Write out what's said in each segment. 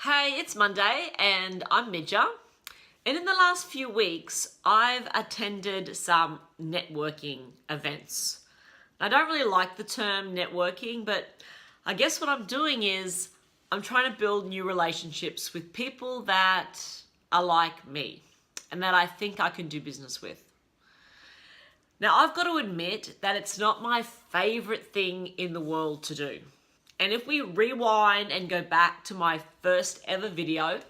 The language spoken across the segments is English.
Hey, it's Monday and I'm Midja. And in the last few weeks, I've attended some networking events. I don't really like the term networking, but I guess what I'm doing is I'm trying to build new relationships with people that are like me and that I think I can do business with. Now, I've got to admit that it's not my favorite thing in the world to do. And if we rewind and go back to my first ever video,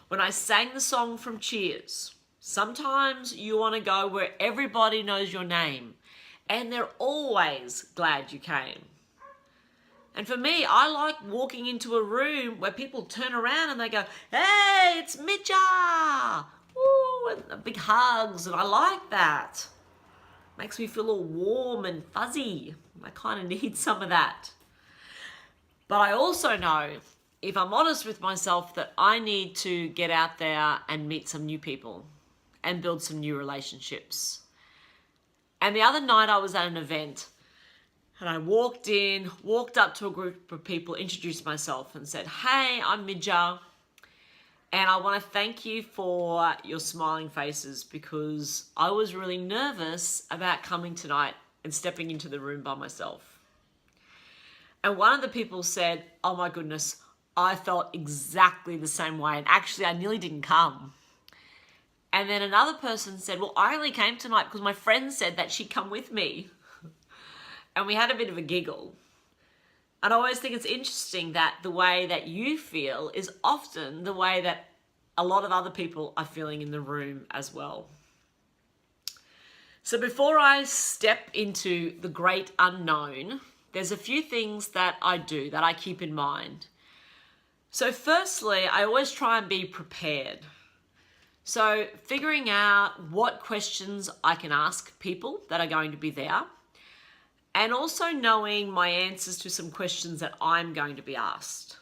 when I sang the song from Cheers, sometimes you want to go where everybody knows your name and they're always glad you came. And for me, I like walking into a room where people turn around and they go, "Hey, it's Midja!" Woo, and big hugs, and I like that. Makes me feel all warm and fuzzy. I kind of need some of that. But I also know, if I'm honest with myself, that I need to get out there and meet some new people and build some new relationships. And the other night I was at an event and I walked up to a group of people, introduced myself and said, "Hey, I'm Midja. And I want to thank you for your smiling faces because I was really nervous about coming tonight and stepping into the room by myself." And one of the people said, "Oh my goodness, I felt exactly the same way. And actually, I nearly didn't come." And then another person said, "Well, I only came tonight because my friend said that she'd come with me." And we had a bit of a giggle. And I always think it's interesting that the way that you feel is often the way that a lot of other people are feeling in the room as well. So before I step into the great unknown, there's a few things that I do that I keep in mind. So firstly, I always try and be prepared. So figuring out what questions I can ask people that are going to be there, and also knowing my answers to some questions that I'm going to be asked.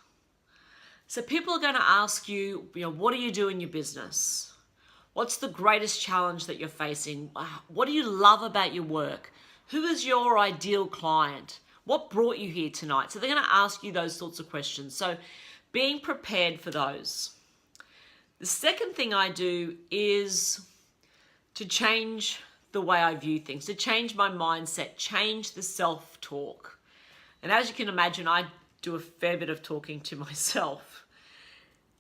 So people are going to ask you, what do you do in your business? What's the greatest challenge that you're facing? What do you love about your work? Who is your ideal client? What brought you here tonight? So they're going to ask you those sorts of questions. So being prepared for those. The second thing I do is to change the way I view things, to change my mindset, change the self-talk. And as you can imagine, I do a fair bit of talking to myself.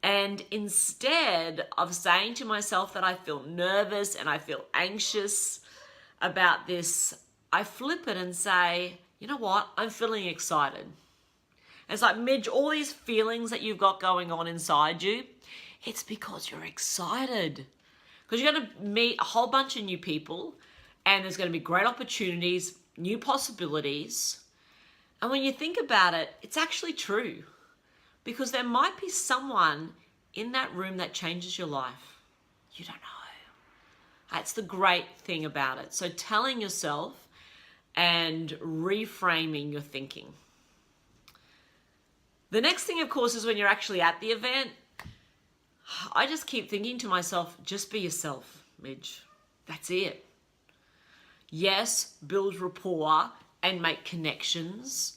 And instead of saying to myself that I feel nervous and I feel anxious about this, I flip it and say, you know what? I'm feeling excited. And it's like, Midge, all these feelings that you've got going on inside you, it's because you're excited. Because you're going to meet a whole bunch of new people and there's going to be great opportunities, new possibilities. And when you think about it, it's actually true. Because there might be someone in that room that changes your life. You don't know. That's the great thing about it. So telling yourself and reframing your thinking. The next thing, of course, is when you're actually at the event, I just keep thinking to myself, just be yourself, Midge. That's it. Yes, build rapport and make connections,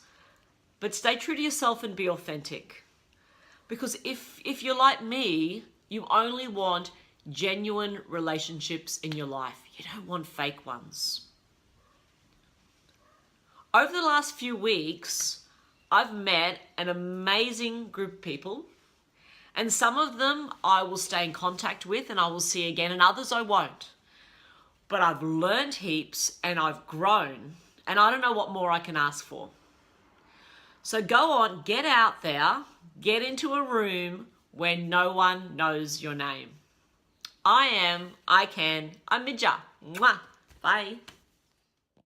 but stay true to yourself and be authentic. Because if you're like me, you only want genuine relationships in your life. You don't want fake ones. Over the last few weeks, I've met an amazing group of people, and some of them I will stay in contact with and I will see again, and others I won't. But I've learned heaps and I've grown, and I don't know what more I can ask for. So go on, get out there, get into a room where no one knows your name. I'm Midja. Mwah. Bye.